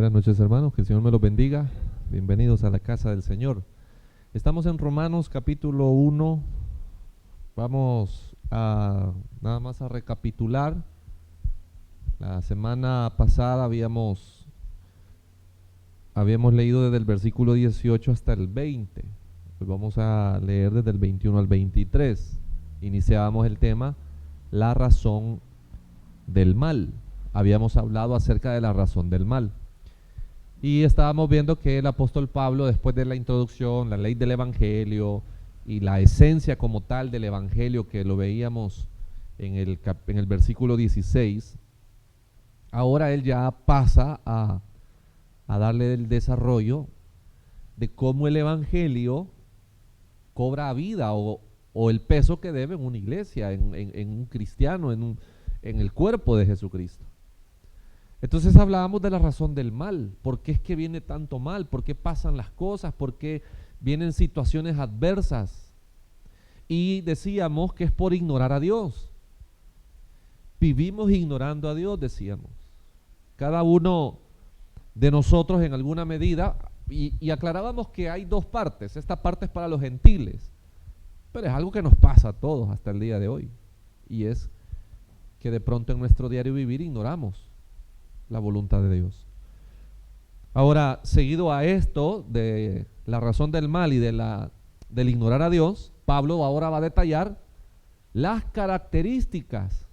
Buenas noches, hermanos, que el Señor me los bendiga. Bienvenidos a la casa del Señor. Estamos en Romanos capítulo 1. Vamos a nada más a recapitular. La semana pasada habíamos leído desde el versículo 18 hasta el 20. Pues vamos a leer desde el 21 al 23. Iniciábamos el tema, la razón del mal. Habíamos hablado acerca de la razón del mal. Y estábamos viendo que el apóstol Pablo, después de la introducción, la ley del evangelio y la esencia como tal del evangelio, que lo veíamos en el versículo 16, ahora él ya pasa a darle el desarrollo de cómo el evangelio cobra vida o el peso que debe en una iglesia, en un cristiano, en el cuerpo de Jesucristo. Entonces hablábamos de la razón del mal. ¿Por qué es que viene tanto mal? ¿Por qué pasan las cosas? ¿Por qué vienen situaciones adversas? Y decíamos que es por ignorar a Dios. Vivimos ignorando a Dios, decíamos. Cada uno de nosotros en alguna medida, y aclarábamos que hay dos partes. Esta parte es para los gentiles, pero es algo que nos pasa a todos hasta el día de hoy. Y es que de pronto en nuestro diario vivir ignoramos la voluntad de Dios. Ahora, seguido a esto de la razón del mal y del ignorar a Dios, Pablo ahora va a detallar las características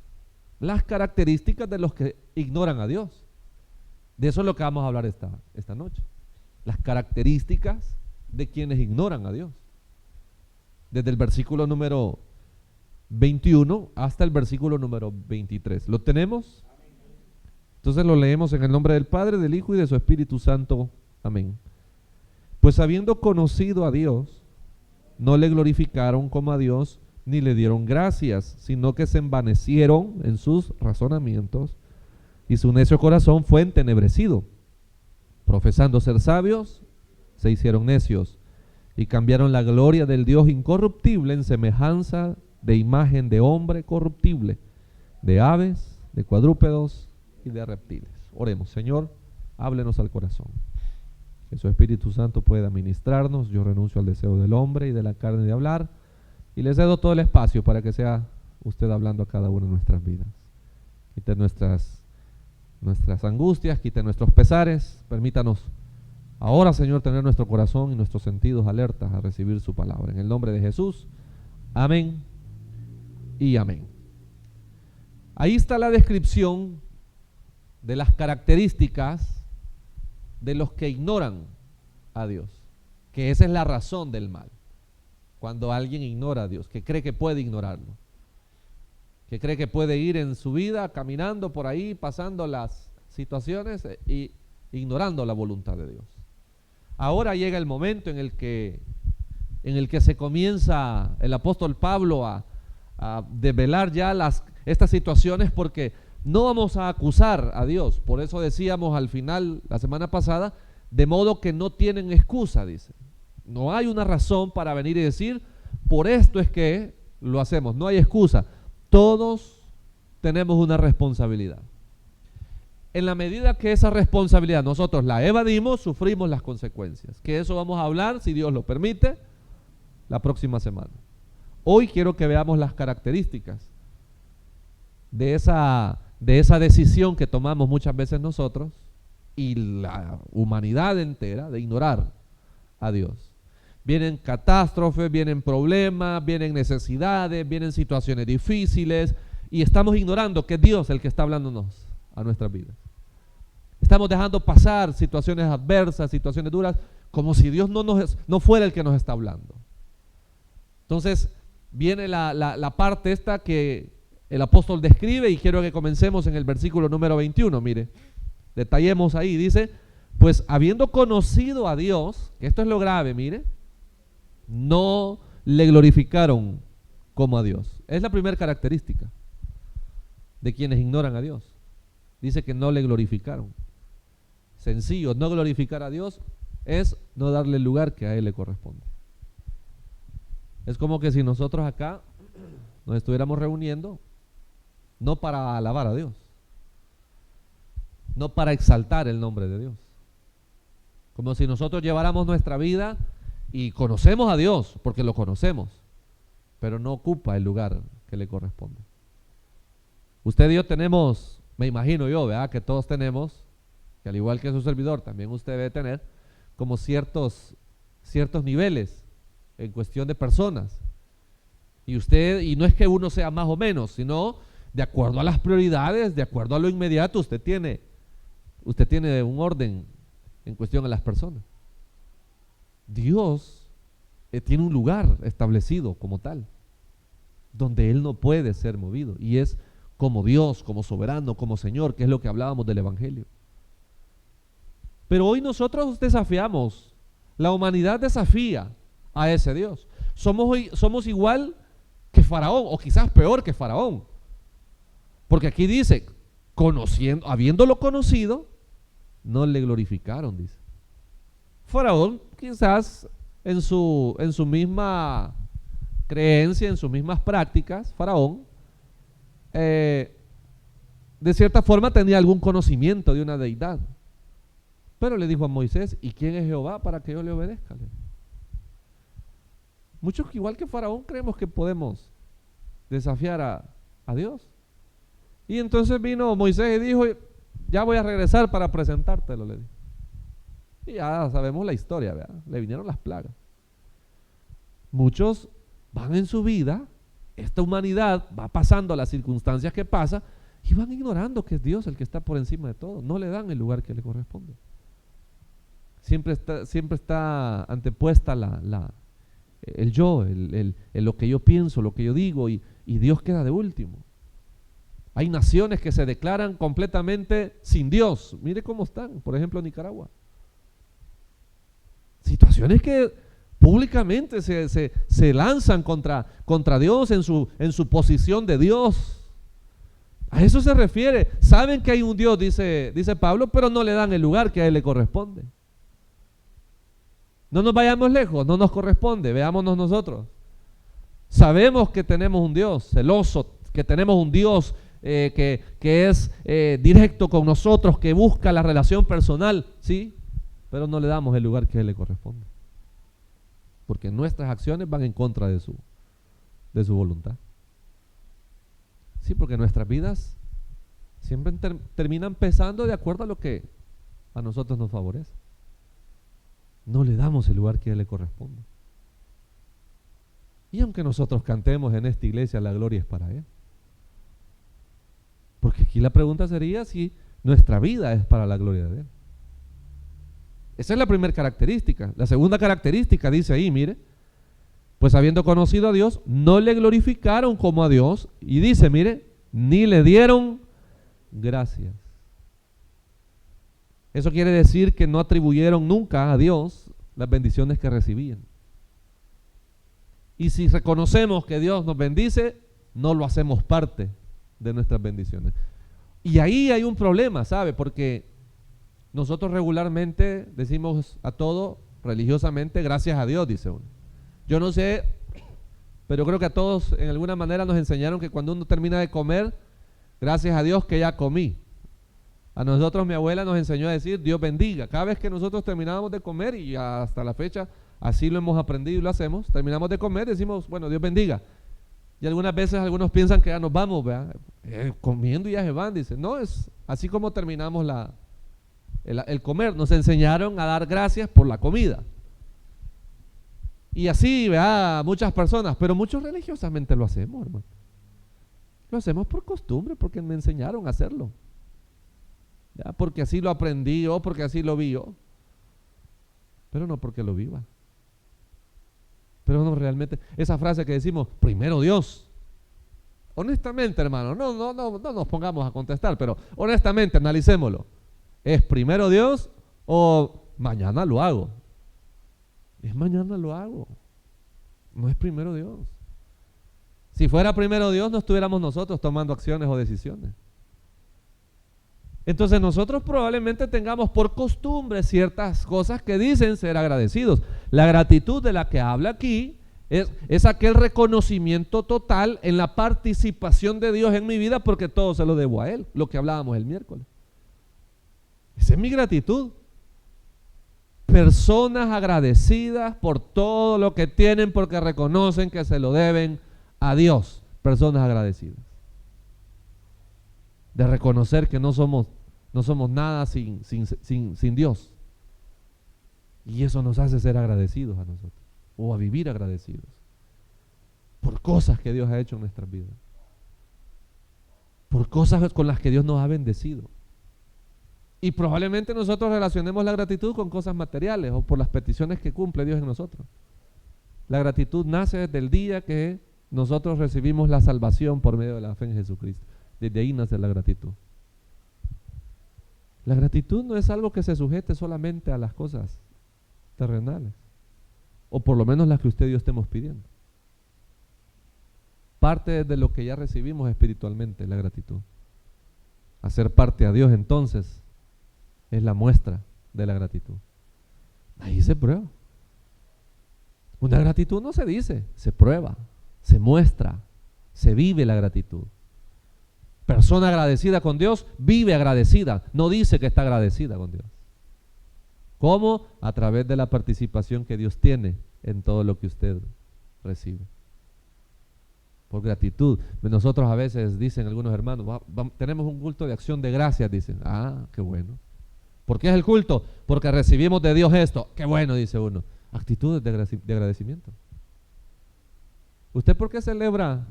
de los que ignoran a Dios. De eso es lo que vamos a hablar esta noche. Las características de quienes ignoran a Dios. Desde el versículo número 21 hasta el versículo número 23. ¿Lo tenemos? Entonces lo leemos en el nombre del Padre, del Hijo y de su Espíritu Santo. Amén. Pues habiendo conocido a Dios, no le glorificaron como a Dios, ni le dieron gracias, sino que se envanecieron en sus razonamientos, y su necio corazón fue entenebrecido. Profesando ser sabios, se hicieron necios, y cambiaron la gloria del Dios incorruptible en semejanza de imagen de hombre corruptible, de aves, de cuadrúpedos y de reptiles. Oremos. Señor, háblenos al corazón. Que su Espíritu Santo pueda ministrarnos. Yo renuncio al deseo del hombre y de la carne de hablar, y le cedo todo el espacio para que sea usted hablando a cada una de nuestras vidas. Quite nuestras angustias, quite nuestros pesares. Permítanos ahora, Señor, tener nuestro corazón y nuestros sentidos alertas a recibir su palabra. En el nombre de Jesús. Amén y amén. Ahí está la descripción de las características de los que ignoran a Dios, que esa es la razón del mal. Cuando alguien ignora a Dios, que cree que puede ignorarlo, que cree que puede ir en su vida caminando por ahí, pasando las situaciones y ignorando la voluntad de Dios. Ahora llega el momento en el que se comienza el apóstol Pablo a develar ya estas situaciones, porque no vamos a acusar a Dios. Por eso decíamos al final, la semana pasada, de modo que no tienen excusa, dice. No hay una razón para venir y decir, por esto es que lo hacemos. No hay excusa. Todos tenemos una responsabilidad. En la medida que esa responsabilidad nosotros la evadimos, sufrimos las consecuencias. Que eso vamos a hablar, si Dios lo permite, la próxima semana. Hoy quiero que veamos las características de esa decisión que tomamos muchas veces nosotros y la humanidad entera de ignorar a Dios. Vienen catástrofes, vienen problemas, vienen necesidades, vienen situaciones difíciles, y estamos ignorando que es Dios el que está hablándonos a nuestras vidas. Estamos dejando pasar situaciones adversas, situaciones duras, como si Dios no fuera el que nos está hablando. Entonces viene la parte esta que el apóstol describe, y quiero que comencemos en el versículo número 21. Mire, detallemos ahí. Dice, pues habiendo conocido a Dios, que esto es lo grave, mire, no le glorificaron como a Dios. Es la primera característica de quienes ignoran a Dios. Dice que no le glorificaron. Sencillo, no glorificar a Dios es no darle el lugar que a Él le corresponde. Es como que si nosotros acá nos estuviéramos reuniendo no para alabar a Dios, no para exaltar el nombre de Dios, Como si nosotros lleváramos nuestra vida y conocemos a Dios, porque lo conocemos, pero no ocupa el lugar que le corresponde. Usted y yo tenemos, me imagino yo, ¿verdad? Que todos tenemos, que al igual que su servidor, también usted debe tener como ciertos niveles en cuestión de personas. Y no es que uno sea más o menos, sino de acuerdo a las prioridades, de acuerdo a lo inmediato, usted tiene un orden en cuestión a las personas. Dios tiene un lugar establecido como tal, donde Él no puede ser movido, y es como Dios, como soberano, como Señor, que es lo que hablábamos del Evangelio. Pero hoy nosotros desafiamos, la humanidad desafía a ese Dios. Somos igual que Faraón, o quizás peor que Faraón, porque aquí dice, habiéndolo conocido, no le glorificaron, dice. Faraón quizás en su misma creencia, en sus mismas prácticas, Faraón de cierta forma tenía algún conocimiento de una deidad, pero le dijo a Moisés, ¿y quién es Jehová para que yo le obedezca? Muchos, igual que Faraón, creemos que podemos desafiar a Dios. Y entonces vino Moisés y dijo, ya voy a regresar para presentártelo, le dijo. Y ya sabemos la historia, ¿verdad? Le vinieron las plagas. Muchos van en su vida, esta humanidad va pasando las circunstancias que pasa y van ignorando que es Dios el que está por encima de todo. No le dan el lugar que le corresponde. Siempre está antepuesta el yo, lo que yo pienso, lo que yo digo, y Dios queda de último. Hay naciones que se declaran completamente sin Dios. Mire cómo están, por ejemplo, Nicaragua. Situaciones que públicamente se lanzan contra Dios en su posición de Dios. A eso se refiere. Saben que hay un Dios, dice Pablo, pero no le dan el lugar que a Él le corresponde. No nos vayamos lejos, no nos corresponde, veámonos nosotros. Sabemos que tenemos un Dios celoso, que tenemos un Dios que es directo con nosotros, que busca la relación personal, sí, pero no le damos el lugar que a Él le corresponde, porque nuestras acciones van en contra de su voluntad. Sí, porque nuestras vidas siempre terminan pesando de acuerdo a lo que a nosotros nos favorece. No le damos el lugar que a Él le corresponde. Y aunque nosotros cantemos en esta iglesia, la gloria es para Él. Porque aquí la pregunta sería si nuestra vida es para la gloria de Él. Esa es la primera característica. La segunda característica dice ahí, mire, pues habiendo conocido a Dios, no le glorificaron como a Dios, y dice, mire, ni le dieron gracias. Eso quiere decir que no atribuyeron nunca a Dios las bendiciones que recibían. Y si reconocemos que Dios nos bendice, no lo hacemos parte de nuestras bendiciones. Y ahí hay un problema, ¿sabe? Porque nosotros regularmente decimos a todo religiosamente, gracias a Dios, dice uno. Yo no sé, pero creo que a todos en alguna manera nos enseñaron que cuando uno termina de comer, gracias a Dios que ya comí. A nosotros mi abuela nos enseñó a decir Dios bendiga. Cada vez que nosotros terminábamos de comer, y hasta la fecha así lo hemos aprendido y lo hacemos, terminamos de comer, decimos, bueno, Dios bendiga. Y algunas veces algunos piensan que ya nos vamos, ¿verdad? Comiendo y ya se van, dice. No, es así como terminamos el comer. Nos enseñaron a dar gracias por la comida. Y así, ¿verdad? Muchas personas, pero muchos religiosamente lo hacemos, hermano. Lo hacemos por costumbre, porque me enseñaron a hacerlo. ¿Ya? Porque así lo aprendí yo, porque así lo vi yo. Pero no porque lo viva. Pero no realmente, esa frase que decimos, primero Dios. Honestamente, hermano, no nos pongamos a contestar, pero honestamente, analicémoslo. ¿Es primero Dios o mañana lo hago? Es mañana lo hago. No es primero Dios. Si fuera primero Dios, no estuviéramos nosotros tomando acciones o decisiones. Entonces nosotros probablemente tengamos por costumbre ciertas cosas que dicen ser agradecidos. La gratitud de la que habla aquí es aquel reconocimiento total en la participación de Dios en mi vida, porque todo se lo debo a Él, lo que hablábamos el miércoles. Esa es mi gratitud. Personas agradecidas por todo lo que tienen porque reconocen que se lo deben a Dios. Personas agradecidas. De reconocer que no somos nada sin Dios. Y eso nos hace ser agradecidos a nosotros. O a vivir agradecidos. Por cosas que Dios ha hecho en nuestras vidas. Por cosas con las que Dios nos ha bendecido. Y probablemente nosotros relacionemos la gratitud con cosas materiales o por las peticiones que cumple Dios en nosotros. La gratitud nace desde el día que nosotros recibimos la salvación por medio de la fe en Jesucristo. Desde ahí nace la gratitud. La gratitud no es algo que se sujete solamente a las cosas terrenales, o por lo menos las que usted y yo estemos pidiendo. Parte de lo que ya recibimos espiritualmente, la gratitud. Hacer parte a Dios entonces es la muestra de la gratitud. Ahí se prueba. Una gratitud no se dice, se prueba, se muestra, se vive la gratitud. Persona agradecida con Dios vive agradecida, no dice que está agradecida con Dios. ¿Cómo? A través de la participación que Dios tiene en todo lo que usted recibe. Por gratitud. Nosotros a veces dicen algunos hermanos, tenemos un culto de acción de gracias, dicen. Ah, qué bueno. ¿Por qué es el culto? Porque recibimos de Dios esto. Qué bueno, dice uno. Actitudes de agradecimiento. ¿Usted por qué celebra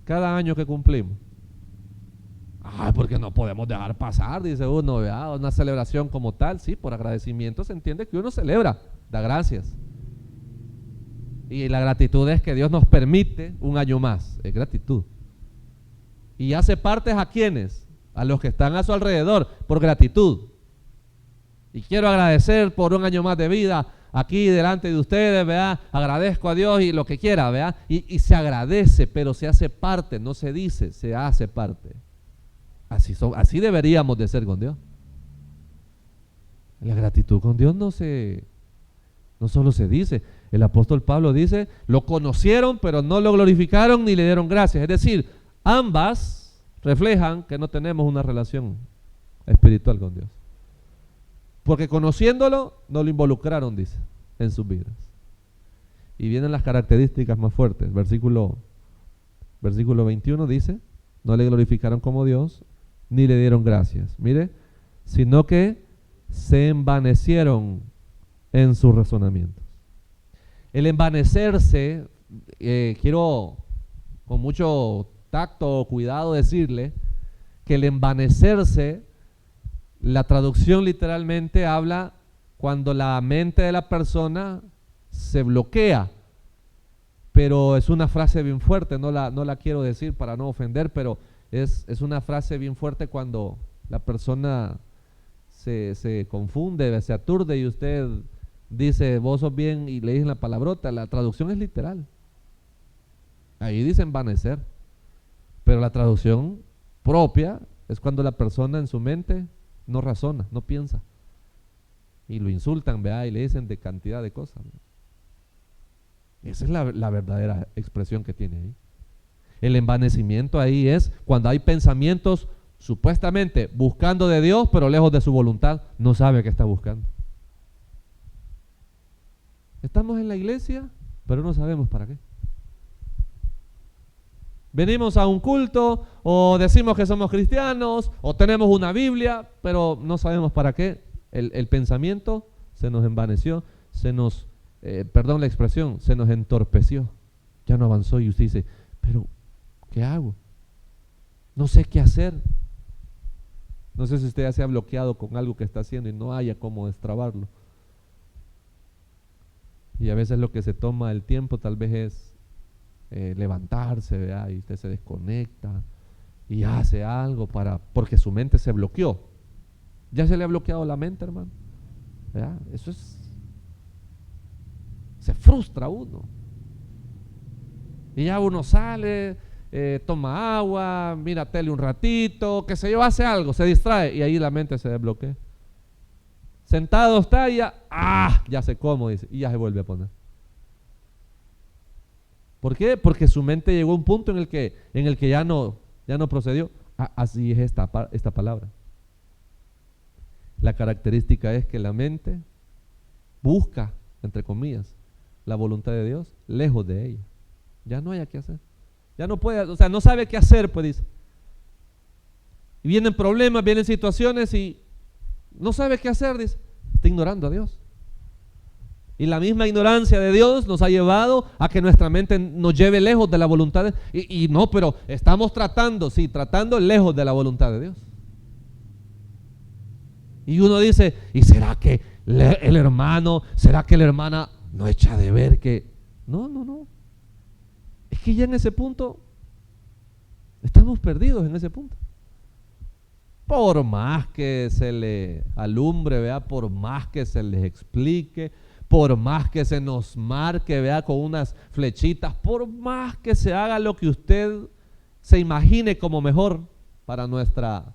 cada año que cumplimos? Ah, porque no podemos dejar pasar, dice uno, ¿verdad? Una celebración como tal. Sí, por agradecimiento se entiende que uno celebra, da gracias. Y la gratitud es que Dios nos permite un año más, es gratitud. Y hace partes a quienes, a los que están a su alrededor, por gratitud. Y quiero agradecer por un año más de vida aquí delante de ustedes, ¿verdad? Agradezco a Dios y lo que quiera, ¿verdad? Y se agradece, pero se hace parte, no se dice, se hace parte. Así deberíamos de ser con Dios. La gratitud con Dios no solo se dice. El apóstol Pablo dice, lo conocieron, pero no lo glorificaron ni le dieron gracias. Es decir, ambas reflejan que no tenemos una relación espiritual con Dios. Porque conociéndolo, no lo involucraron, dice, en sus vidas. Y vienen las características más fuertes. Versículo 21 dice, no le glorificaron como Dios, ni le dieron gracias. Mire, sino que se envanecieron en sus razonamientos. El envanecerse, quiero con mucho tacto o cuidado decirle que el envanecerse, la traducción literalmente habla cuando la mente de la persona se bloquea, pero es una frase bien fuerte, no la quiero decir para no ofender, pero es una frase bien fuerte cuando la persona se confunde, se aturde y usted dice, vos sos bien, y le dicen la palabrota. La traducción es literal. Ahí dice envanecer. Pero la traducción propia es cuando la persona en su mente no razona, no piensa. Y lo insultan, ¿verdad? Y le dicen de cantidad de cosas, ¿no? Esa es la verdadera expresión que tiene ahí. El envanecimiento ahí es cuando hay pensamientos supuestamente buscando de Dios, pero lejos de su voluntad, no sabe qué está buscando. Estamos en la iglesia, pero no sabemos para qué. Venimos a un culto, o decimos que somos cristianos, o tenemos una Biblia, pero no sabemos para qué. El pensamiento se nos envaneció, perdón la expresión, se nos entorpeció. Ya no avanzó y usted dice, pero ¿qué hago? No sé qué hacer. No sé si usted ya se ha bloqueado con algo que está haciendo y no haya cómo destrabarlo. Y a veces lo que se toma el tiempo tal vez es levantarse, ¿verdad? Y usted se desconecta y hace algo porque su mente se bloqueó. Ya se le ha bloqueado la mente, hermano, ¿verdad? Se frustra uno. Y ya uno sale, toma agua, mira tele un ratito, qué sé yo, hace algo, se distrae y ahí la mente se desbloquea. Sentado está y ya sé cómo, dice, y ya se vuelve a poner. ¿Por qué? Porque su mente llegó a un punto en el que ya no procedió. Así es esta palabra. La característica es que la mente busca, entre comillas, la voluntad de Dios, lejos de ella. Ya no hay qué hacer. Ya no puede, o sea, no sabe qué hacer, pues dice. Y vienen problemas, vienen situaciones y no sabe qué hacer, dice. Está ignorando a Dios. Y la misma ignorancia de Dios nos ha llevado a que nuestra mente nos lleve lejos de la voluntad de Dios. Y no, pero estamos tratando, sí, tratando lejos de la voluntad de Dios. Y uno dice, ¿y será que el hermano, será que la hermana no echa de ver que? No. Es que ya en ese punto, estamos perdidos en ese punto. Por más que se le alumbre, vea, por más que se les explique, por más que se nos marque, vea, con unas flechitas, por más que se haga lo que usted se imagine como mejor para nuestra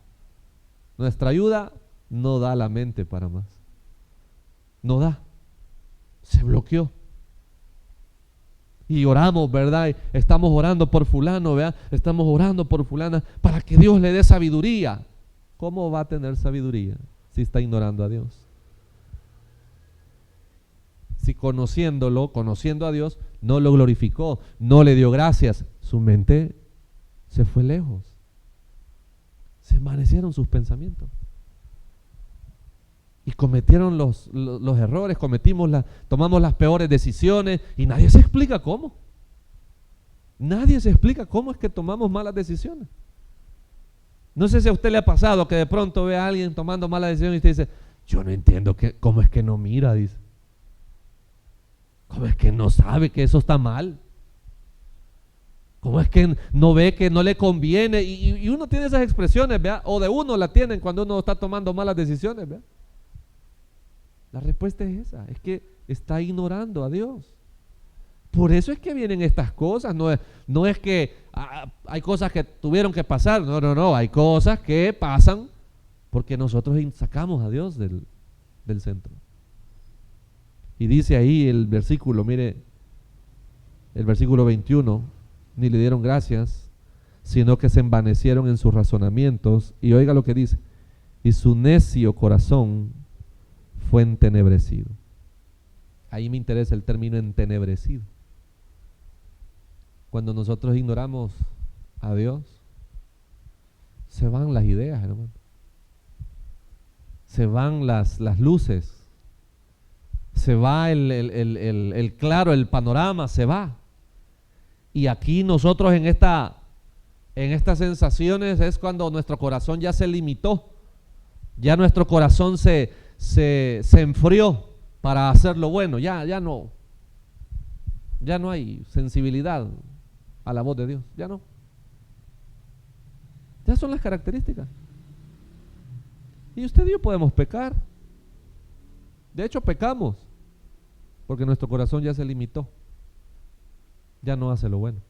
ayuda, no da la mente para más. No da. Se bloqueó. Y oramos, ¿verdad? Estamos orando por fulano, ¿verdad? Estamos orando por fulana para que Dios le dé sabiduría. ¿Cómo va a tener sabiduría si está ignorando a Dios? Si conociendo a Dios, no lo glorificó, no le dio gracias, su mente se fue lejos. Se envanecieron sus pensamientos. Y cometieron los errores, tomamos las peores decisiones y nadie se explica cómo. Nadie se explica cómo es que tomamos malas decisiones. No sé si a usted le ha pasado que de pronto ve a alguien tomando malas decisiones y usted dice, yo no entiendo cómo es que no mira, dice. ¿Cómo es que no sabe que eso está mal? ¿Cómo es que no ve que no le conviene? Y uno tiene esas expresiones, ¿vea? O de uno la tienen cuando uno está tomando malas decisiones, ¿vea? La respuesta es esa, es que está ignorando a Dios. Por eso es que vienen estas cosas, no es que hay cosas que tuvieron que pasar, no, hay cosas que pasan porque nosotros sacamos a Dios del centro. Y dice ahí el versículo, mire, el versículo 21, ni le dieron gracias, sino que se envanecieron en sus razonamientos. Y oiga lo que dice, y su necio corazón fue entenebrecido. Ahí me interesa el término entenebrecido. Cuando nosotros ignoramos a Dios, se van las ideas, hermano. Se van las luces. Se va el claro, el panorama, se va. Y aquí nosotros en estas sensaciones es cuando nuestro corazón ya se limitó. Ya nuestro corazón se enfrió para hacer lo bueno. Ya no hay sensibilidad a la voz de Dios. Ya no. Ya son las características. Y usted y yo podemos pecar. De hecho, pecamos porque nuestro corazón ya se limitó. Ya no hace lo bueno.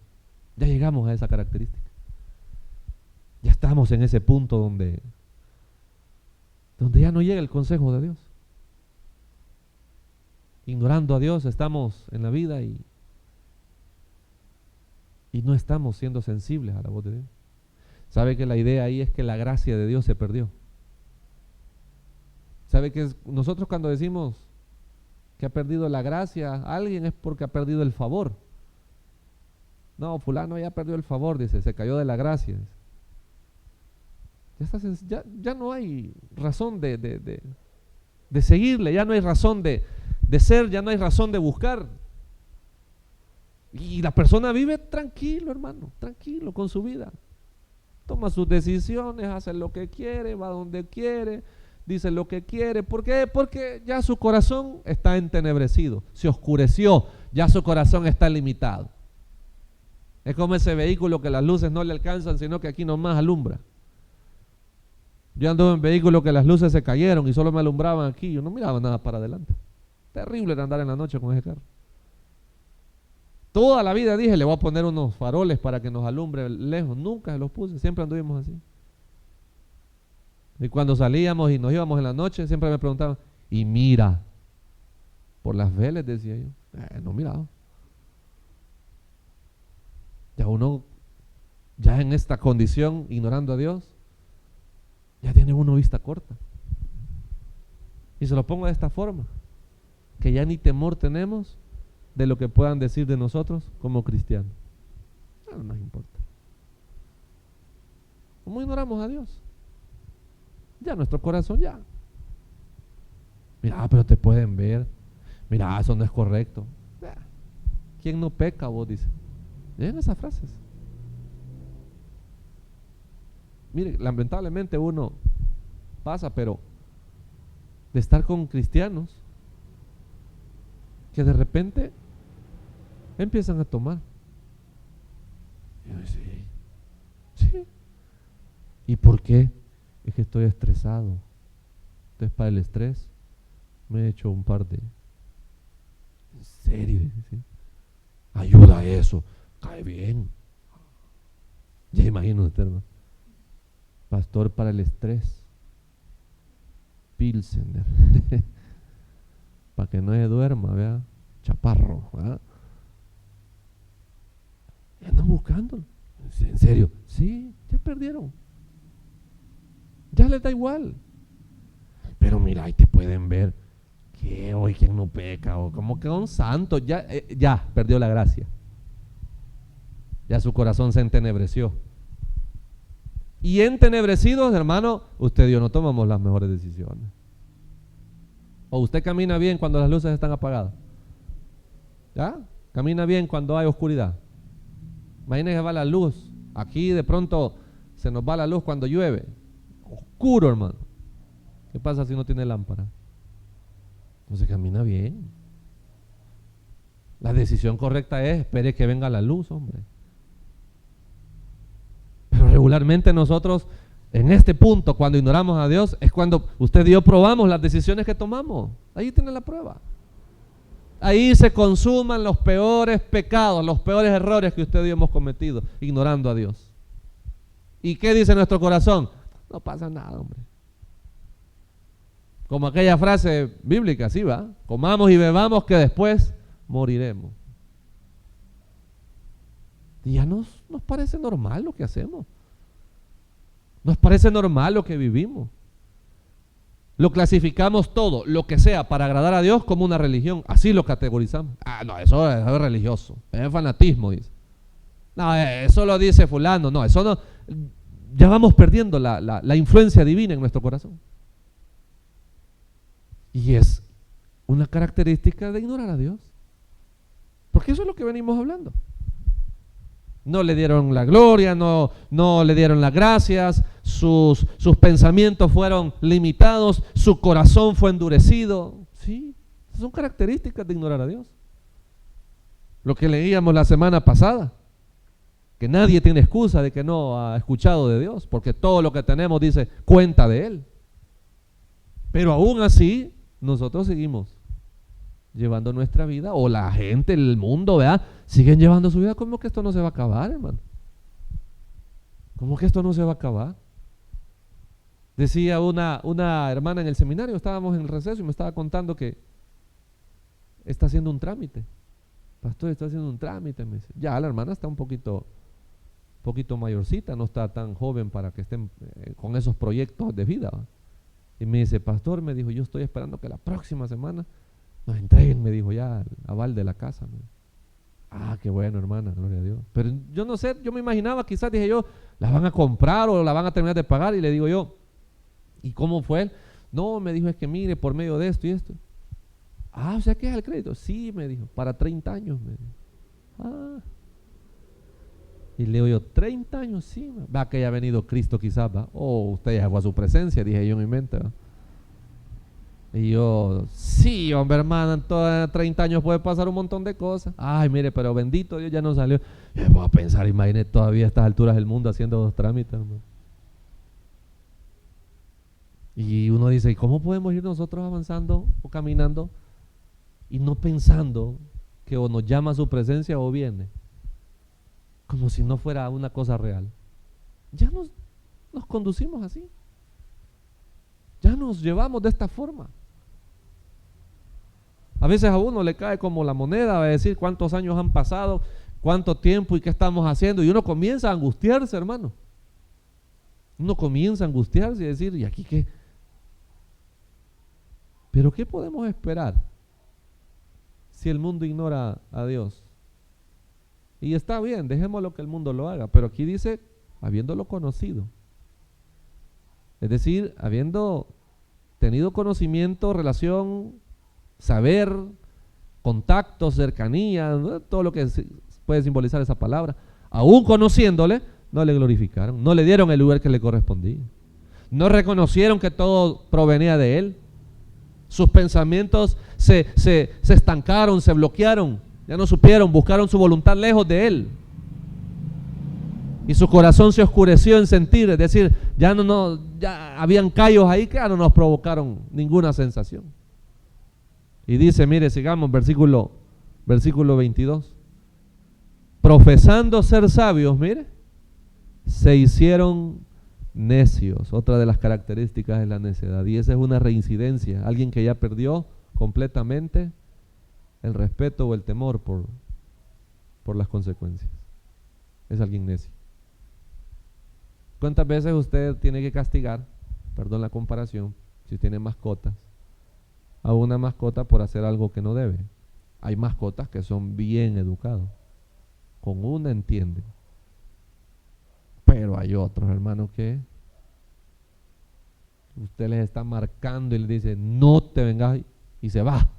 Ya llegamos a esa característica. Ya estamos en ese punto donde ya no llega el consejo de Dios. Ignorando a Dios estamos en la vida y no estamos siendo sensibles a la voz de Dios. ¿Sabe que la idea ahí es que la gracia de Dios se perdió? ¿Sabe que nosotros cuando decimos que ha perdido la gracia a alguien es porque ha perdido el favor? No, fulano ya perdió el favor, dice, se cayó de la gracia. Ya no hay razón de seguirle, ya no hay razón de ser, ya no hay razón de buscar. Y la persona vive tranquilo, hermano, tranquilo con su vida. Toma sus decisiones, hace lo que quiere, va donde quiere, dice lo que quiere. ¿Por qué? Porque ya su corazón está entenebrecido, se oscureció, ya su corazón está limitado. Es como ese vehículo que las luces no le alcanzan, sino que aquí nomás alumbra. Yo ando en vehículo que las luces se cayeron y solo me alumbraban aquí, yo no miraba nada para adelante. Terrible era andar en la noche con ese carro. Toda la vida dije, le voy a poner unos faroles para que nos alumbre lejos. Nunca se los puse, siempre anduvimos así. Y cuando salíamos y nos íbamos en la noche, siempre me preguntaban, y mira, por las velas, decía yo. No miraba. Ya uno, ya en esta condición, ignorando a Dios, ya tiene uno vista corta. Y se lo pongo de esta forma. que ya ni temor tenemos de lo que puedan decir de nosotros como cristianos. No nos importa. ¿Cómo ignoramos a Dios? Ya nuestro corazón ya. Mira, pero te pueden ver. Mira, eso no es correcto. ¿Quién no peca, vos dices? ¿Ven esas frases? Mire, lamentablemente uno pasa, pero de estar con cristianos que de repente empiezan a tomar. Y yo, sí. ¿Y por qué? Es que estoy estresado. Entonces, para el estrés me he hecho un par de... ¿En serio? ¿Sí? Ayuda a eso. Cae bien. Ya imagino usted, hermano. Pastor para el estrés. Pilsener. Para que no se duerma, vea. Chaparro, ¿verdad? Y andan buscándolo. ¿En serio? Sí, ya perdieron. Ya les da igual. Pero mira, ahí te pueden ver que hoy quien no peca, o como que un santo, ya perdió la gracia. Ya su corazón se entenebreció. Y entenebrecidos, hermano, usted y yo no tomamos las mejores decisiones. O usted camina bien cuando las luces están apagadas. ¿Ya? Camina bien cuando hay oscuridad. Imagínese, va la luz. Aquí de pronto se nos va la luz cuando llueve. Oscuro, hermano. ¿Qué pasa si no tiene lámpara? No se camina bien. La decisión correcta es: espere que venga la luz, hombre. Pero regularmente nosotros, en este punto, cuando ignoramos a Dios, es cuando usted y yo probamos las decisiones que tomamos. Ahí tiene la prueba. Ahí se consuman los peores pecados, los peores errores que usted y yo hemos cometido, ignorando a Dios. ¿Y qué dice nuestro corazón? No pasa nada, hombre. Como aquella frase bíblica, ¿sí va? Comamos y bebamos que después moriremos. Y ya nos parece normal lo que hacemos. Nos parece normal lo que vivimos. Lo clasificamos todo, lo que sea, para agradar a Dios como una religión. Así lo categorizamos. Ah, no, eso es religioso. Es fanatismo, dice. No, eso lo dice fulano. No, eso no. Ya vamos perdiendo la influencia divina en nuestro corazón. Y es una característica de ignorar a Dios. Porque eso es lo que venimos hablando. No le dieron la gloria, no le dieron las gracias, sus pensamientos fueron limitados, su corazón fue endurecido. Sí, son características de ignorar a Dios. Lo que leíamos la semana pasada, que nadie tiene excusa de que no ha escuchado de Dios, porque todo lo que tenemos dice cuenta de Él. Pero aún así, nosotros seguimos llevando nuestra vida, o la gente, el mundo, ¿verdad? Siguen llevando su vida. ¿Cómo que esto no se va a acabar, hermano? ¿Cómo que esto no se va a acabar? Decía una hermana en el seminario, estábamos en el receso y me estaba contando que está haciendo un trámite. Pastor, está haciendo un trámite, me dice. Ya la hermana está un poquito mayorcita, no está tan joven para que estén con esos proyectos de vida, ¿va? Y me dice: pastor, me dijo, yo estoy esperando que la próxima semana nos entreguen, me dijo, ya el aval de la casa, ¿no? Ah, qué bueno, hermana, gloria a Dios. Pero yo no sé, yo me imaginaba, quizás dije yo, la van a comprar o la van a terminar de pagar. Y le digo yo, ¿y cómo fue él? No, me dijo, es que mire, por medio de esto y esto. Ah, o sea, ¿qué es el crédito? Sí, me dijo, para 30 años, me dijo. Ah. Y le digo yo, 30 años, sí. Va que haya venido Cristo quizás, va. O usted ya llegó a su presencia, dije yo en mi mente, ¿va? Y yo, sí, hombre, hermana, en todos 30 años puede pasar un montón de cosas. Ay, mire, pero bendito Dios, ya no salió. Yo voy a pensar, imagínate todavía a estas alturas del mundo haciendo los trámites, hermano. Y uno dice, ¿y cómo podemos ir nosotros avanzando o caminando y no pensando que o nos llama a su presencia o viene? Como si no fuera una cosa real. Ya nos conducimos así. Ya nos llevamos de esta forma. A veces a uno le cae como la moneda, va a decir cuántos años han pasado, cuánto tiempo y qué estamos haciendo. Y uno comienza a angustiarse, hermano. Uno comienza a angustiarse y decir, ¿y aquí qué? ¿Pero qué podemos esperar si el mundo ignora a Dios? Y está bien, dejémoslo que el mundo lo haga, pero aquí dice, habiéndolo conocido. Es decir, habiendo tenido conocimiento, relación, saber, contacto, cercanía, ¿no? Todo lo que puede simbolizar esa palabra, aún conociéndole, no le glorificaron, no le dieron el lugar que le correspondía, no reconocieron que todo provenía de Él. Sus pensamientos se estancaron, se bloquearon, ya no supieron, buscaron su voluntad lejos de Él. Y su corazón se oscureció en sentir, es decir, ya habían callos ahí que ya no nos provocaron ninguna sensación. Y dice, mire, sigamos, versículo 22. Profesando ser sabios, mire, se hicieron necios. Otra de las características de la necedad. Y esa es una reincidencia. Alguien que ya perdió completamente el respeto o el temor por las consecuencias. Es alguien necio. ¿Cuántas veces usted tiene que castigar, perdón la comparación, si tiene mascotas, a una mascota por hacer algo que no debe? Hay mascotas que son bien educados. Con una entienden. Pero hay otros, hermanos, que usted les está marcando y les dice, no te vengas, y se va.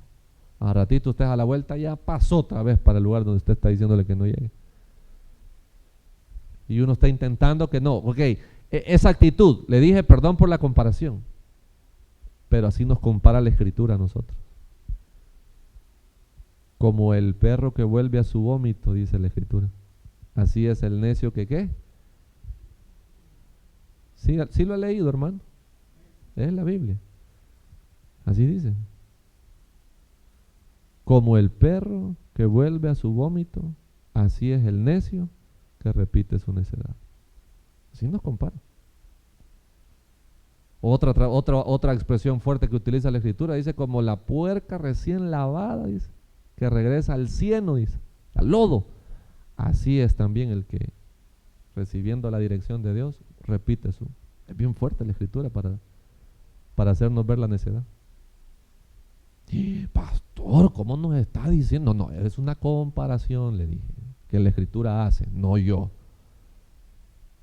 A ratito usted a la vuelta ya pasó otra vez para el lugar donde usted está diciéndole que no llegue. Y uno está intentando que no. Ok, esa actitud, le dije perdón por la comparación, pero así nos compara la Escritura a nosotros. Como el perro que vuelve a su vómito, dice la Escritura. Así es el necio que ¿qué? Sí lo he leído, hermano. Es la Biblia. Así dice. Como el perro que vuelve a su vómito, así es el necio que repite su necedad. Así nos compara. Otra expresión fuerte que utiliza la Escritura, dice como la puerca recién lavada, dice, que regresa al cieno, dice, al lodo. Así es también el que, recibiendo la dirección de Dios, repite su. Es bien fuerte la Escritura para hacernos ver la necedad. Pastor, ¿cómo nos está diciendo? No, es una comparación, le dije, que la Escritura hace, no yo.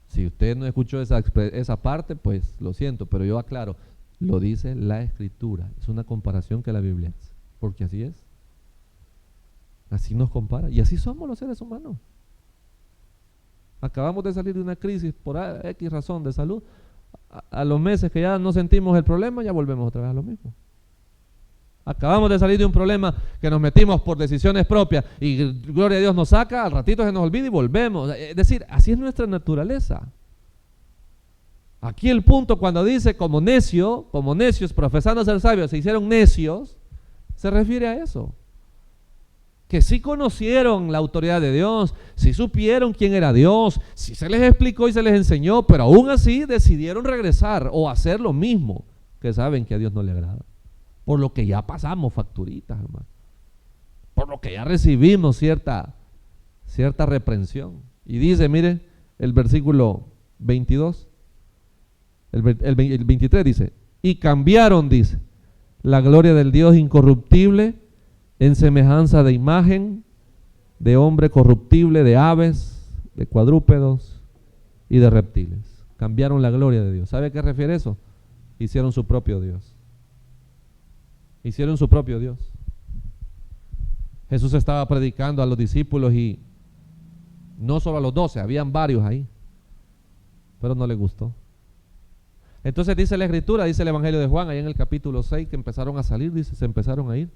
Si usted no escuchó esa parte, pues lo siento, pero yo aclaro, lo dice la Escritura. Es una comparación que la Biblia hace, porque así es. Así nos compara, y así somos los seres humanos. Acabamos de salir de una crisis por X razón de salud. A los meses que ya no sentimos el problema, ya volvemos otra vez a lo mismo. Acabamos de salir de un problema que nos metimos por decisiones propias y gloria a Dios nos saca, al ratito se nos olvida y volvemos. Es decir, así es nuestra naturaleza. Aquí el punto cuando dice como necios, profesando ser sabios, se hicieron necios, se refiere a eso. Que sí conocieron la autoridad de Dios, sí supieron quién era Dios, sí se les explicó y se les enseñó, pero aún así decidieron regresar o hacer lo mismo que saben que a Dios no le agrada. Por lo que ya pasamos facturitas, hermano. Por lo que ya recibimos cierta reprensión. Y dice, mire, el versículo 22, el 23 dice, y cambiaron, dice, la gloria del Dios incorruptible en semejanza de imagen de hombre corruptible, de aves, de cuadrúpedos y de reptiles. Cambiaron la gloria de Dios. ¿Sabe a qué refiere eso? Hicieron su propio Dios. Hicieron su propio Dios. Jesús estaba predicando a los discípulos y no solo a los 12, habían varios ahí, pero no les gustó. Entonces dice la Escritura, dice el Evangelio de Juan, ahí en el capítulo 6, que empezaron a salir, dice, se empezaron a ir,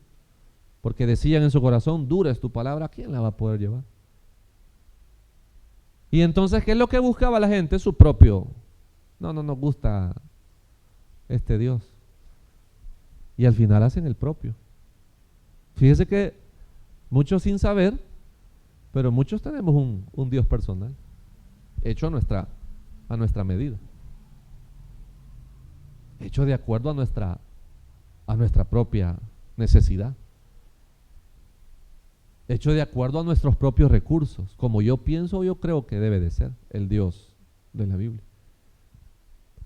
porque decían en su corazón, dura es tu palabra, ¿quién la va a poder llevar? Y entonces, ¿qué es lo que buscaba la gente? Su propio, no nos gusta este Dios. Y al final hacen el propio. Fíjese que muchos sin saber, pero muchos tenemos un Dios personal, hecho a nuestra medida, hecho de acuerdo a nuestra propia necesidad, hecho de acuerdo a nuestros propios recursos, como yo pienso o yo creo que debe de ser el Dios de la Biblia.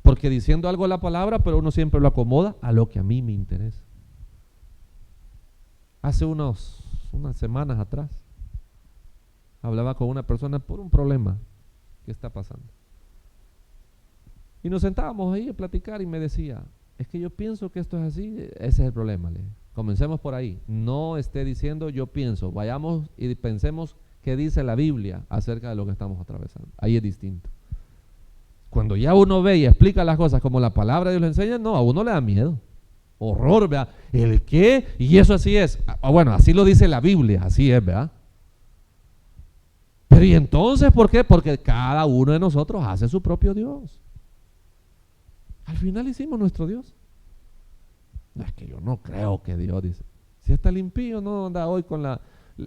Porque diciendo algo la palabra, pero uno siempre lo acomoda a lo que a mí me interesa. Hace unos unas semanas atrás. Hablaba con una persona por un problema que está pasando. Y nos sentábamos ahí a platicar y me decía, es que yo pienso que esto es así, ese es el problema. Comencemos por ahí. No esté diciendo yo pienso, vayamos y pensemos qué dice la Biblia acerca de lo que estamos atravesando. Ahí es distinto. Cuando ya uno ve y explica las cosas como la palabra de Dios le enseña, no, a uno le da miedo. Horror, ¿verdad? ¿El qué? Y eso así es. Bueno, así lo dice la Biblia, así es, ¿verdad? Pero ¿y entonces por qué? Porque cada uno de nosotros hace su propio Dios. Al final hicimos nuestro Dios. No, es que yo no creo que Dios dice. Si hasta el impío no anda hoy con la...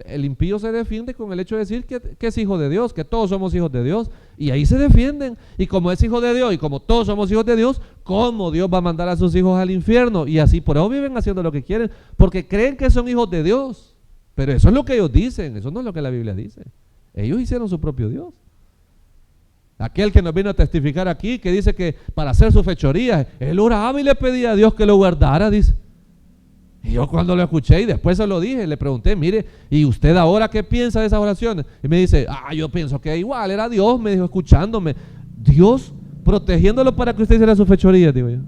El impío se defiende con el hecho de decir que es hijo de Dios, que todos somos hijos de Dios. Y ahí se defienden. Y como es hijo de Dios y como todos somos hijos de Dios, ¿cómo Dios va a mandar a sus hijos al infierno? Y así por eso viven haciendo lo que quieren, porque creen que son hijos de Dios. Pero eso es lo que ellos dicen, eso no es lo que la Biblia dice. Ellos hicieron su propio Dios. Aquel que nos vino a testificar aquí, que dice que para hacer su fechoría, él oraba y le pedía a Dios que lo guardara, dice. Y yo cuando lo escuché y después se lo dije, le pregunté, mire, ¿y usted ahora qué piensa de esas oraciones? Y me dice, yo pienso que igual era Dios, me dijo, escuchándome. Dios protegiéndolo para que usted hiciera su fechoría, digo yo.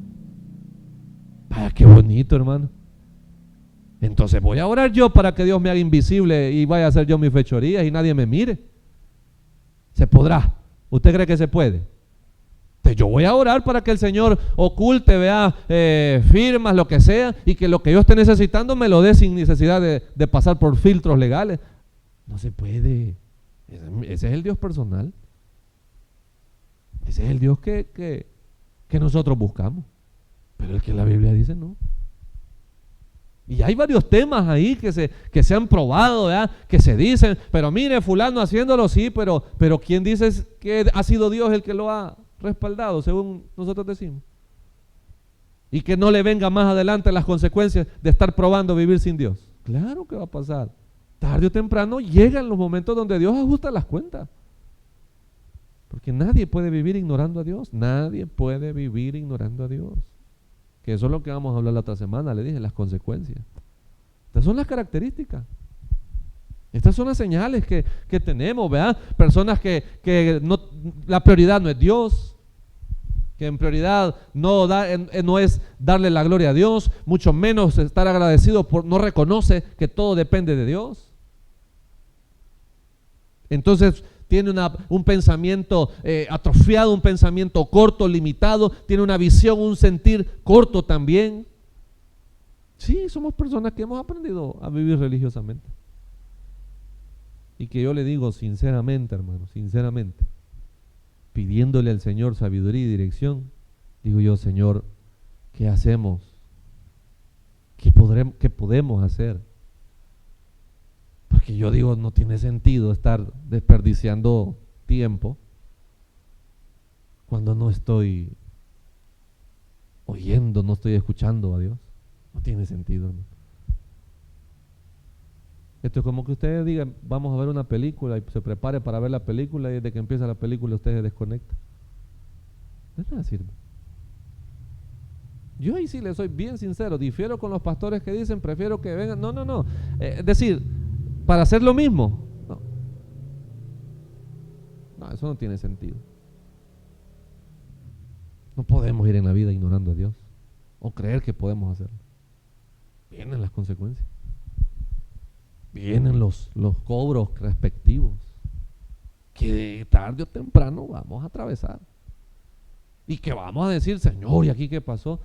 Vaya, qué bonito, hermano. Entonces voy a orar yo para que Dios me haga invisible y vaya a hacer yo mi fechoría y nadie me mire. ¿Se podrá? ¿Usted cree que se puede? Entonces yo voy a orar para que el Señor oculte, vea, firmas, lo que sea, y que lo que yo esté necesitando me lo dé sin necesidad de pasar por filtros legales. No se puede. Ese es el Dios personal. Ese es el Dios que nosotros buscamos. Pero el que la Biblia dice no. Y hay varios temas ahí que se han probado, ¿verdad? Que se dicen, pero mire, fulano haciéndolo, sí, pero ¿quién dice que ha sido Dios el que lo ha respaldado, según nosotros decimos? Y que no le venga más adelante las consecuencias de estar probando vivir sin Dios. Claro que va a pasar. Tarde o temprano llegan los momentos donde Dios ajusta las cuentas. Porque nadie puede vivir ignorando a Dios. Nadie puede vivir ignorando a Dios. Que eso es lo que vamos a hablar la otra semana, le dije, las consecuencias. Estas son las características. Estas son las señales que tenemos, ¿verdad? Personas que no, la prioridad no es Dios, que en prioridad no es darle la gloria a Dios, mucho menos estar agradecido, no reconoce que todo depende de Dios. Entonces tiene un pensamiento atrofiado, un pensamiento corto, limitado, tiene una visión, un sentir corto también. Sí, somos personas que hemos aprendido a vivir religiosamente. Y que yo le digo sinceramente, hermano, sinceramente, pidiéndole al Señor sabiduría y dirección, digo yo, Señor, ¿qué hacemos? ¿Qué podemos hacer? Porque yo digo, no tiene sentido estar desperdiciando tiempo cuando no estoy oyendo, no estoy escuchando a Dios. No tiene sentido, ¿no? Esto es como que ustedes digan, vamos a ver una película y se prepare para ver la película y desde que empieza la película usted se desconecta. De nada sirve. Yo ahí sí le soy bien sincero, difiero con los pastores que dicen, prefiero que vengan. No. Es decir, para hacer lo mismo. No, eso no tiene sentido. No podemos ir en la vida ignorando a Dios o creer que podemos hacerlo. Vienen las consecuencias. Vienen los cobros respectivos que tarde o temprano vamos a atravesar. Y que vamos a decir, Señor, ¿y aquí qué pasó?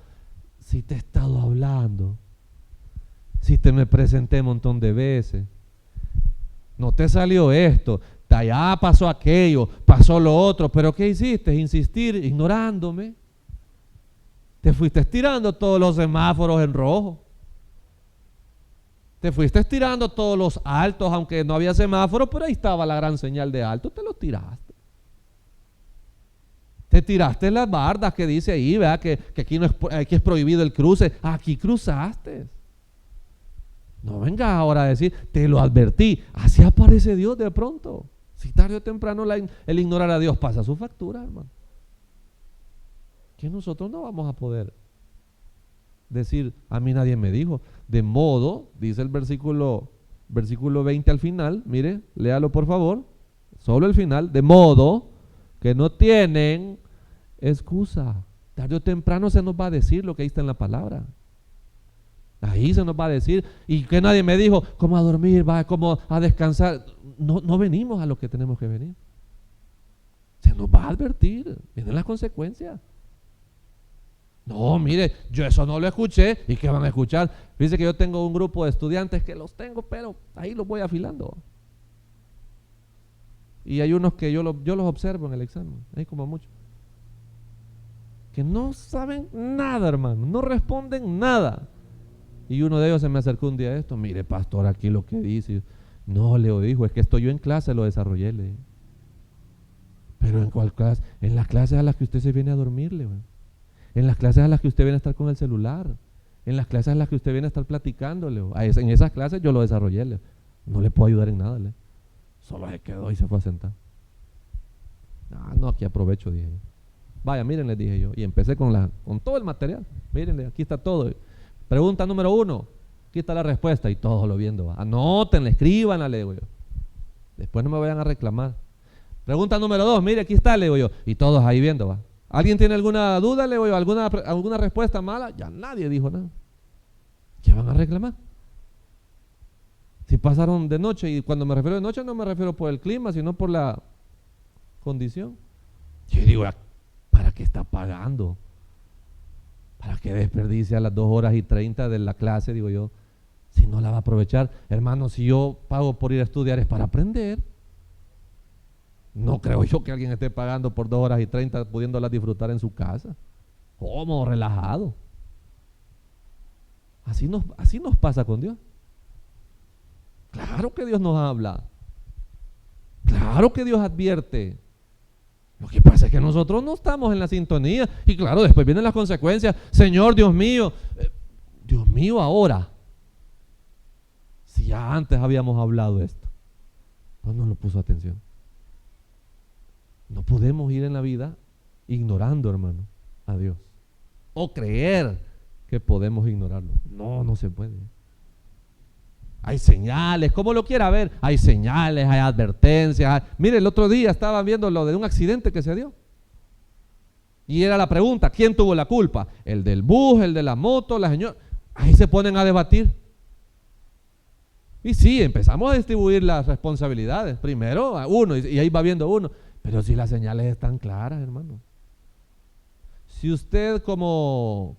Si te he estado hablando, si te me presenté un montón de veces, no te salió esto, allá pasó aquello, pasó lo otro, pero ¿qué hiciste? Insistir, ignorándome. Te fuiste estirando todos los semáforos en rojo. Te fuiste estirando todos los altos, aunque no había semáforo, pero ahí estaba la gran señal de alto, te lo tiraste. Te tiraste las bardas que dice ahí, ¿verdad? Que aquí es prohibido el cruce. Aquí cruzaste. No vengas ahora a decir, te lo advertí. Así aparece Dios de pronto. Si tarde o temprano el ignorar a Dios pasa su factura, hermano. Que nosotros no vamos a poder decir, a mí nadie me dijo. De modo, dice el versículo versículo 20 al final, mire, léalo por favor, solo el final, de modo que no tienen excusa. Tarde o temprano se nos va a decir lo que ahí está en la palabra. Ahí se nos va a decir, y que nadie me dijo cómo a dormir, va, cómo a descansar. No venimos a lo que tenemos que venir. Se nos va a advertir, vienen las consecuencias. No, mire, yo eso no lo escuché, ¿y qué van a escuchar? Dice que yo tengo un grupo de estudiantes que los tengo, pero ahí los voy afilando. Y hay unos que yo los observo en el examen, hay como muchos, que no saben nada, hermano, no responden nada. Y uno de ellos se me acercó un día a esto, mire pastor, aquí lo que dice. No, Leo dijo, es que estoy yo en clase, lo desarrollé, le dije. Pero ¿en cuál clase? En las clases a las que usted se viene a dormirle, en las clases a las que usted viene a estar con el celular, en las clases a las que usted viene a estar platicándole. En esas clases yo lo desarrollé, le. No le puedo ayudar en nada, le. Solo se quedó y se fue a sentar. No, aquí aprovecho, dije yo. Vaya, miren, les dije yo. Y empecé con todo el material. Mírenle, aquí está todo. Pregunta número 1, aquí está la respuesta, y todos lo viendo. Anótenle, escríbanla, le digo yo. Después no me vayan a reclamar. Pregunta número 2, mire, aquí está, le digo yo. Y todos ahí viendo, va. ¿Alguien tiene alguna duda, le digo yo? ¿Alguna respuesta mala? Ya nadie dijo nada. ¿Qué van a reclamar? Si pasaron de noche, y cuando me refiero de noche no me refiero por el clima, sino por la condición. Yo digo, ¿para qué está pagando? ¿Para qué desperdicia las 2 horas y 30 de la clase, digo yo, si no la va a aprovechar? Hermano, si yo pago por ir a estudiar es para aprender. No creo yo que alguien esté pagando por 2 horas y 30 pudiéndolas disfrutar en su casa, cómodo, relajado. Así nos pasa con Dios. Claro que Dios nos habla, claro que Dios advierte. Lo que pasa es que nosotros no estamos en la sintonía, y claro, después vienen las consecuencias. Señor, Dios mío ahora, si ya antes habíamos hablado esto, pues no lo puso atención. No podemos ir en la vida ignorando, hermano, a Dios, o creer que podemos ignorarlo. No se puede. Hay señales, como lo quiera ver, hay señales, hay advertencias. Mire, el otro día estaba viendo lo de un accidente que se dio. Y era la pregunta, ¿quién tuvo la culpa? ¿El del bus, el de la moto, la señora? Ahí se ponen a debatir. Y sí, empezamos a distribuir las responsabilidades. Primero a uno, y ahí va viendo uno. Pero si las señales están claras, hermano. Si usted como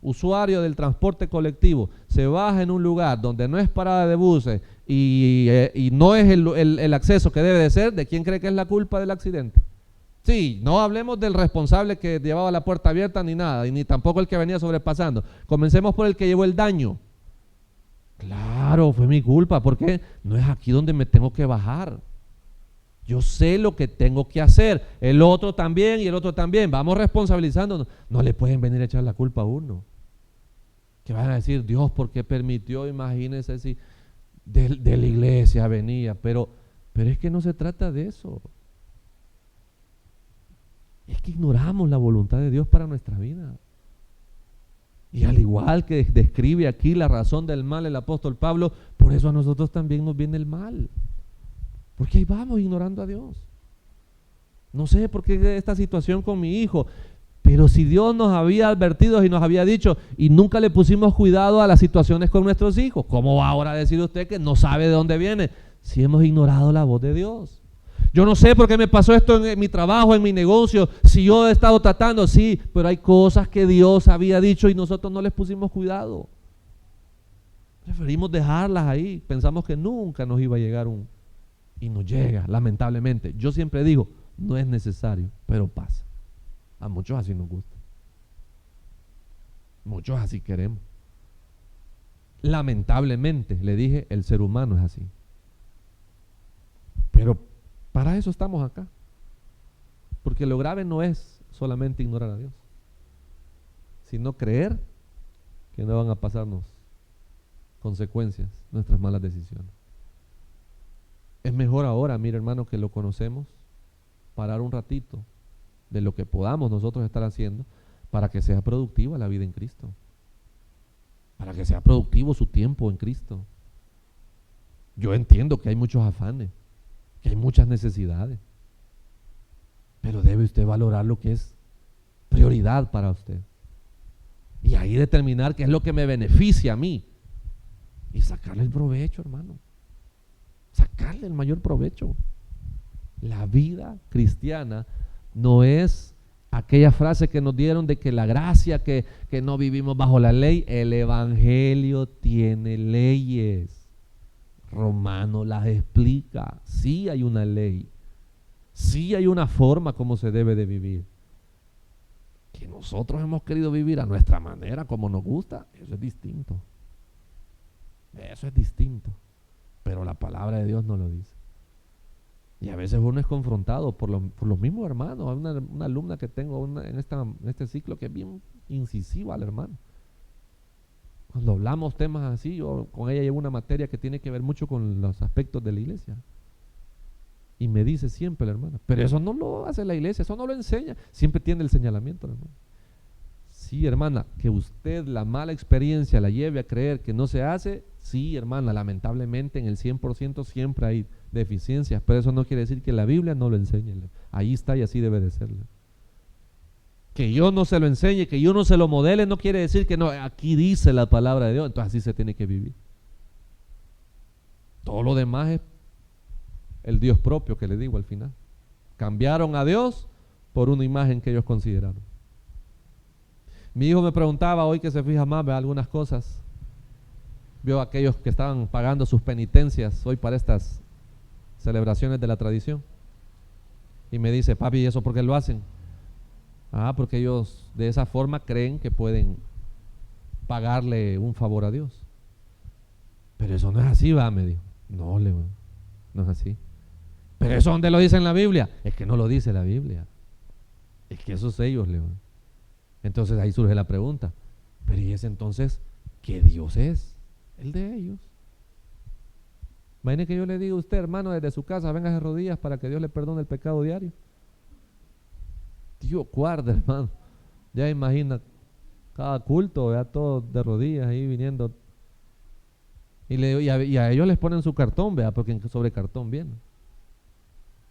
usuario del transporte colectivo se baja en un lugar donde no es parada de buses y no es el acceso que debe de ser, ¿de quién cree que es la culpa del accidente? Sí, no hablemos del responsable que llevaba la puerta abierta ni nada, y ni tampoco el que venía sobrepasando. Comencemos por el que llevó el daño. Claro, fue mi culpa, porque no es aquí donde me tengo que bajar. Yo sé lo que tengo que hacer, el otro también y el otro también. Vamos responsabilizándonos. No le pueden venir a echar la culpa a uno. Que van a decir, Dios, ¿por qué permitió? Imagínense si de la iglesia venía. Pero es que no se trata de eso. Es que ignoramos la voluntad de Dios para nuestra vida. Y al igual que describe aquí la razón del mal el apóstol Pablo, por eso a nosotros también nos viene el mal. Porque ahí vamos ignorando a Dios. No sé por qué esta situación con mi hijo, pero si Dios nos había advertido y nos había dicho, y nunca le pusimos cuidado a las situaciones con nuestros hijos, ¿cómo va ahora a decir usted que no sabe de dónde viene? Si hemos ignorado la voz de Dios. Yo no sé por qué me pasó esto en mi trabajo, en mi negocio, si yo he estado tratando, sí, pero hay cosas que Dios había dicho y nosotros no les pusimos cuidado. Preferimos dejarlas ahí, pensamos que nunca nos iba a llegar y nos llega, lamentablemente. Yo siempre digo, no es necesario, pero pasa. A muchos así nos gusta. Muchos así queremos. Lamentablemente, le dije, el ser humano es así. Pero para eso estamos acá. Porque lo grave no es solamente ignorar a Dios, sino creer que no van a pasarnos consecuencias nuestras malas decisiones. Es mejor ahora, mire hermano, que lo conocemos, parar un ratito de lo que podamos nosotros estar haciendo para que sea productiva la vida en Cristo, para que sea productivo su tiempo en Cristo. Yo entiendo que hay muchos afanes, que hay muchas necesidades, pero debe usted valorar lo que es prioridad para usted. Y ahí determinar qué es lo que me beneficia a mí. Y sacarle el provecho, hermano. Sacarle el mayor provecho. La vida cristiana no es aquella frase que nos dieron de que la gracia, que no vivimos bajo la ley. El evangelio tiene leyes. Romano las explica. Sí hay una ley. Sí hay una forma como se debe de vivir. Que nosotros hemos querido vivir a nuestra manera, como nos gusta, eso es distinto. Eso es distinto. Pero la palabra de Dios no lo dice. Y a veces uno es confrontado por los mismos hermanos. Hay una alumna que tengo en este ciclo que es bien incisiva, al hermano. Cuando hablamos temas así, yo con ella llevo una materia que tiene que ver mucho con los aspectos de la iglesia. Y me dice siempre la hermana, pero eso no lo hace la iglesia, eso no lo enseña. Siempre tiene el señalamiento, hermano. Sí, hermana, que usted la mala experiencia la lleve a creer que no se hace. Sí, hermana, lamentablemente en el 100% siempre hay deficiencias, pero eso no quiere decir que la Biblia no lo enseñe. Ahí está y así debe de ser. Que yo no se lo enseñe, que yo no se lo modele, no quiere decir que no, aquí dice la palabra de Dios, entonces así se tiene que vivir. Todo lo demás es el Dios propio que le digo al final. Cambiaron a Dios por una imagen que ellos consideraron. Mi hijo me preguntaba hoy, que se fija más, ve algunas cosas. Vio a aquellos que estaban pagando sus penitencias hoy para estas celebraciones de la tradición. Y me dice, papi, ¿y eso por qué lo hacen? Porque ellos de esa forma creen que pueden pagarle un favor a Dios. Pero eso no es así, me dijo. No, no es así. Pero eso, ¿dónde lo dice en la Biblia? Es que no lo dice la Biblia. Es que esos ellos, Entonces ahí surge la pregunta, pero ¿y ese entonces qué Dios es? El de ellos. Imagine que yo le diga a usted, hermano, desde su casa, venga de rodillas para que Dios le perdone el pecado diario. Dios guarda, hermano. Ya imagina cada culto, vea, todos de rodillas ahí viniendo. Y a ellos les ponen su cartón, vea, porque sobre cartón viene.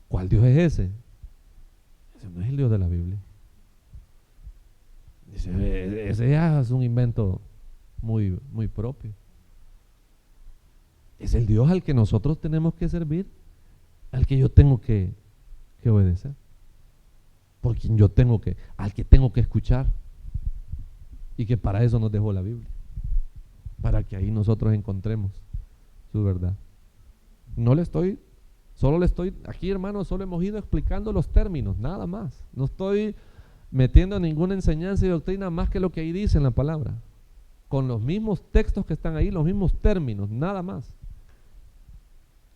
¿Cuál Dios es ese? Ese no es el Dios de la Biblia. Ese ya es un invento muy, muy propio. Es el Dios al que nosotros tenemos que servir, al que yo tengo que obedecer, por quien al que tengo que escuchar, y que para eso nos dejó la Biblia, para que ahí nosotros encontremos su verdad. Aquí, hermanos, solo hemos ido explicando los términos, nada más. No estoy metiendo ninguna enseñanza y doctrina más que lo que ahí dice en la palabra, con los mismos textos que están ahí, los mismos términos, nada más.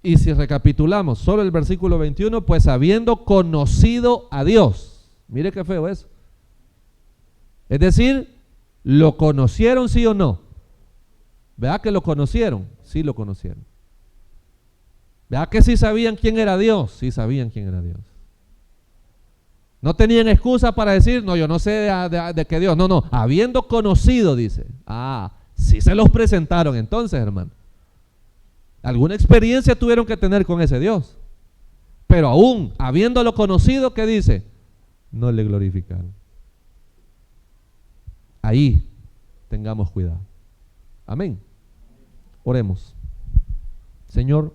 Y si recapitulamos solo el versículo 21, pues habiendo conocido a Dios, mire qué feo eso. Es decir, ¿lo conocieron sí o no? ¿Verdad que lo conocieron? Sí lo conocieron. ¿Verdad que sí sabían quién era Dios? Sí sabían quién era Dios. No tenían excusa para decir, no, yo no sé de qué Dios. No, habiendo conocido, dice. Sí se los presentaron entonces, hermano. Alguna experiencia tuvieron que tener con ese Dios. Pero aún habiéndolo conocido, ¿qué dice? No le glorificaron. Ahí tengamos cuidado. Amén. Oremos. Señor,